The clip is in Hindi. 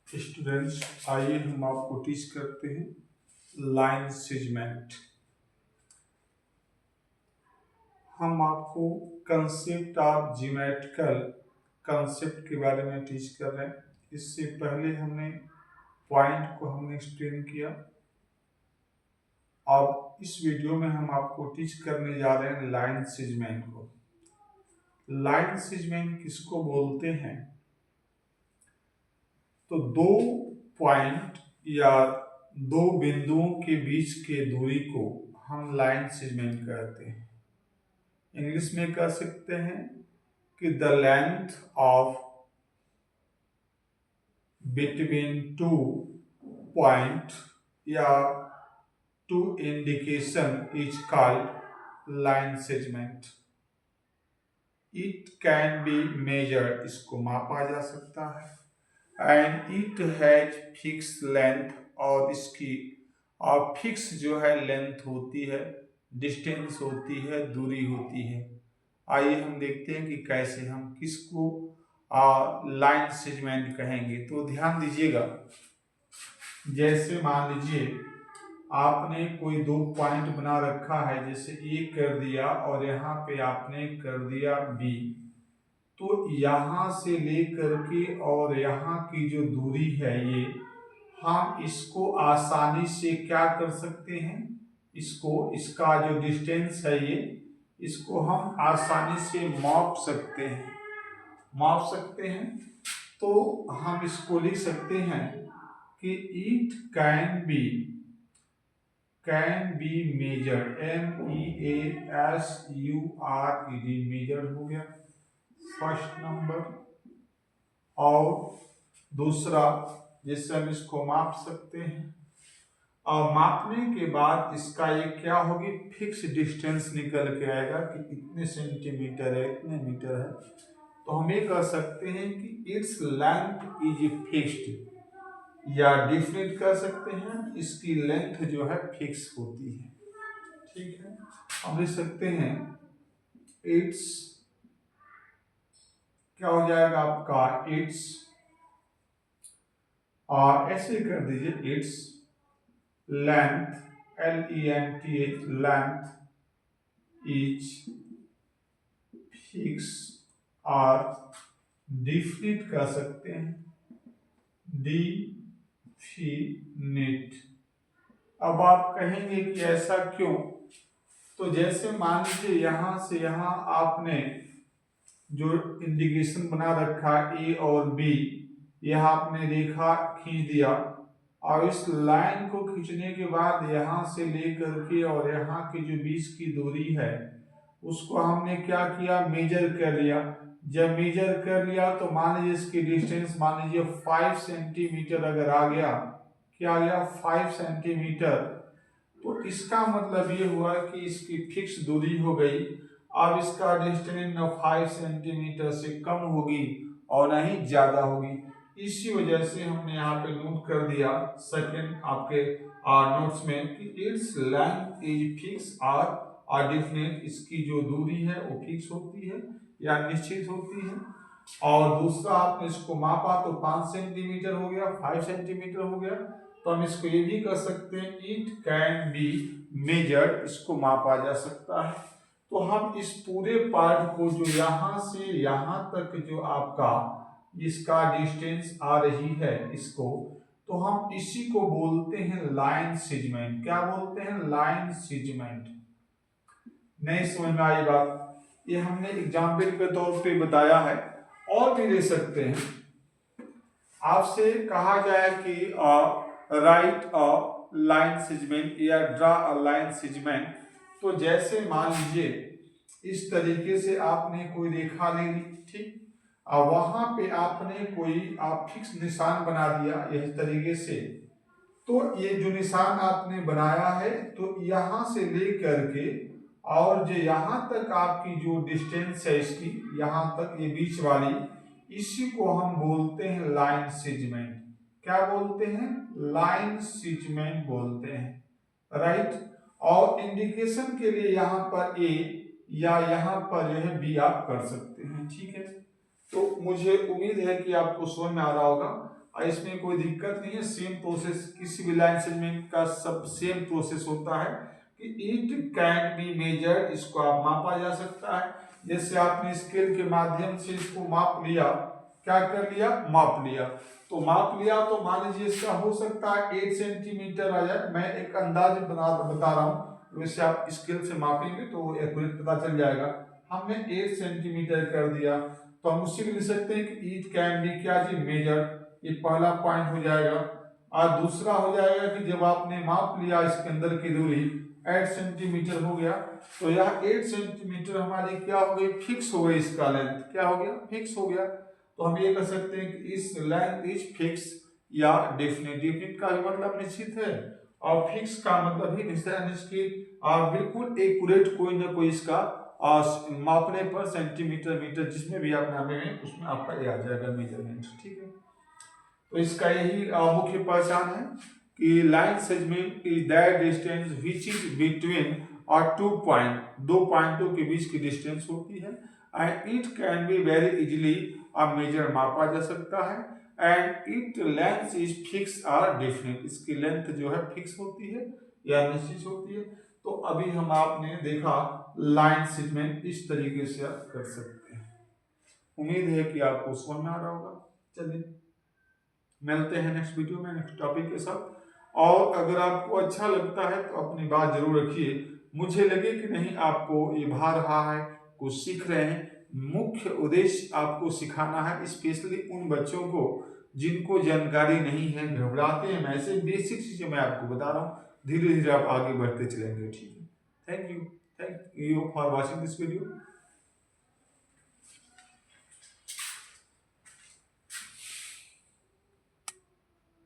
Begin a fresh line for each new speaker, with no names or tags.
स्टूडेंट्स, आइए हम आपको टीच करते हैं लाइन सेगमेंट। हम आपको कंसेप्ट ऑफ ज्योमेट्रिकल कंसेप्ट के बारे में टीच कर रहे हैं। इससे पहले हमने पॉइंट को हमने एक्सप्लेन किया। अब इस वीडियो में हम आपको टीच करने जा रहे हैं लाइन सेगमेंट को। लाइन सेगमेंट किसको बोलते हैं? तो दो पॉइंट या दो बिंदुओं के बीच के दूरी को हम लाइन सेगमेंट कहते हैं। इंग्लिश में कह सकते हैं कि the length of between two point या two indication is called line segment. It can be measured, इसको मापा जा सकता है। And it has fix length, और इसकी और फिक्स जो है लेंथ होती है, डिस्टेंस होती है, दूरी होती है। आइए हम देखते हैं कि कैसे हम किसको लाइन सेगमेंट कहेंगे। तो ध्यान दीजिएगा, जैसे मान लीजिए आपने कोई दो पॉइंट बना रखा है, जैसे ए कर दिया और यहाँ पे आपने कर दिया बी। तो यहाँ से लेकर के और यहाँ की जो दूरी है ये, हम इसको आसानी से क्या कर सकते हैं, इसका जो डिस्टेंस है ये, इसको हम आसानी से माप सकते हैं। तो हम इसको लिख सकते हैं कि it can be measured, MEASURED, measured हो गया फर्स्ट नंबर। और दूसरा, जिससे हम इसको माप सकते हैं, और मापने के बाद इसका ये क्या होगी, फिक्स डिस्टेंस निकल के आएगा कि इतने सेंटीमीटर है, इतने मीटर है। तो हम ये कह सकते हैं कि इट्स लेंथ इज फिक्स्ड, या डिफरेंट कर सकते हैं, इसकी लेंथ जो है फिक्स होती है। ठीक है, हम लिख सकते हैं इट्स, क्या हो जाएगा आपका, इट्स, और ऐसे कर दीजिए its length, LENTH, length is fix, और डिफिनिट कर सकते हैं, डिफिनिट। अब आप कहेंगे कि ऐसा क्यों? तो जैसे मान लीजिए यहाँ से यहाँ आपने जो इंडिकेशन बना रखा ए और बी, यह आपने रेखा खींच दिया, और इस लाइन को खींचने के बाद यहाँ से लेकर के और यहाँ की जो बीच की दूरी है उसको हमने क्या किया, मेजर कर लिया। जब मेजर कर लिया तो मान लीजिए इसकी डिस्टेंस मान लीजिए 5 सेंटीमीटर अगर आ गया, क्या आ गया, 5 सेंटीमीटर। तो इसका मतलब ये हुआ कि इसकी फिक्स दूरी हो गई। अब इसका डिस्टेंस न 5 सेंटीमीटर से कम होगी और न ही ज्यादा होगी। इसी वजह से हमने यहाँ पे नोट कर दिया सेकंड आपके नोट्स में कि इट्स लेंथ इज फिक्स और डिफरेंट, इसकी जो दूरी है वो फिक्स होती है या निश्चित होती है। और दूसरा, आपने इसको मापा तो 5 सेंटीमीटर हो गया, 5 सेंटीमीटर हो गया। तो हम इसको ये भी कर सकते हैं, इट कैन बी मेजर्ड, इसको मापा जा सकता है। तो हम इस पूरे पार्ट को, जो यहाँ से यहाँ तक जो आपका इसका डिस्टेंस आ रही है, इसको तो हम इसी को बोलते हैं लाइन सेगमेंट। क्या बोलते हैं, लाइन सेगमेंट। नहीं समझ में आई बात? ये हमने एग्जाम्पल के तौर पे बताया है, और भी ले सकते हैं। आपसे कहा जाए कि राइट अ लाइन सेगमेंट या ड्रा अ लाइन सेगमेंट, तो जैसे मान लीजिए इस तरीके से आपने कोई रेखा ले ली, ठीक, और वहां पे आपने कोई फिक्स निशान बना दिया इस तरीके से। तो ये जो निशान आपने बनाया है, तो यहां से लेकर के और जो यहाँ तक आपकी जो डिस्टेंस है इसकी, यहाँ तक ये बीच वाली, इसी को हम बोलते हैं लाइन सेगमेंट। क्या बोलते हैं, लाइन सेगमेंट बोलते हैं, राइट। और इंडिकेशन के लिए यहाँ पर ए या यहाँ पर जो है बी आप कर सकते हैं, ठीक है। तो मुझे उम्मीद है कि आपको समझ में आ रहा होगा। और इसमें कोई दिक्कत नहीं है, सेम प्रोसेस किसी भी लाइन सेगमेंट का सब सेम प्रोसेस होता है कि इट कैन बी मेजर्ड, इसको आप मापा जा सकता है। जैसे आपने स्केल के माध्यम से इसको माप लिया, क्या कर लिया, माप लिया, तो माप लिया तो मान लीजिए इसका हो सकता है 8 सेंटीमीटर आ जाए। मैं एक अंदाज बता रहा हूँ, वैसे आप स्केल से मापेंगे तो एक्यूरेट पता चल जाएगा। हमने 8 सेंटीमीटर कर दिया, तो हम उसी को लिख सकते हैं कि इट कैन बी क्या जी, मेजर। ये पहला पॉइंट हो जाएगा। और दूसरा हो जाएगा कि जब आपने माप लिया इसके अंदर की दूरी 8 सेंटीमीटर हो गया, तो यह 8 सेंटीमीटर हमारी क्या हो गई, फिक्स हो गई, इसका लेंथ क्या हो गया, फिक्स हो गया। तो हम ये कह सकते हैं कि इस लेंथ इज फिक्स या डेफिनेट। डेफिनेट का मतलब निश्चित है और फिक्स का मतलब ही निश्चित और बिल्कुल एक्यूरेट, कोई ना कोई इसका मापने पर सेंटीमीटर मीटर जिसमें भी आप नापेंगे उसमें आपका ये आ जाएगा मेजरमेंट। ठीक है, तो इसका यही मुख्य पहचान है कि line segment is that distance which is between और 2 पॉइंट, दो पॉइंटों के बीच की डिस्टेंस होती है। And it can be very easily measure, मापा जा सकता है। And it length is fix और डेफिनेट, इसकी लेंथ जो है फिक्स होती है या निश्चित होती है। तो अभी हम आपने देखा लाइन सेगमेंट इस तरीके से आप कर सकते हैं। उम्मीद है कि आपको समझ में आ रहा होगा। चलिए मिलते हैं नेक्स्ट वीडियो में नेक्स्ट टॉपिक के साथ। और अगर आपको अच्छा लगता है तो अपनी बात जरूर रखिए। मुझे लगे कि नहीं आपको ये भा रहा है, कुछ सीख रहे हैं। मुख्य उद्देश्य आपको सिखाना है, स्पेशली उन बच्चों को जिनको जानकारी नहीं है, घबराते हैं। ऐसे बेसिक चीजें मैं आपको बता रहा हूँ, धीरे धीरे आप आगे बढ़ते चलेंगे। ठीक है, thank you for watching this video.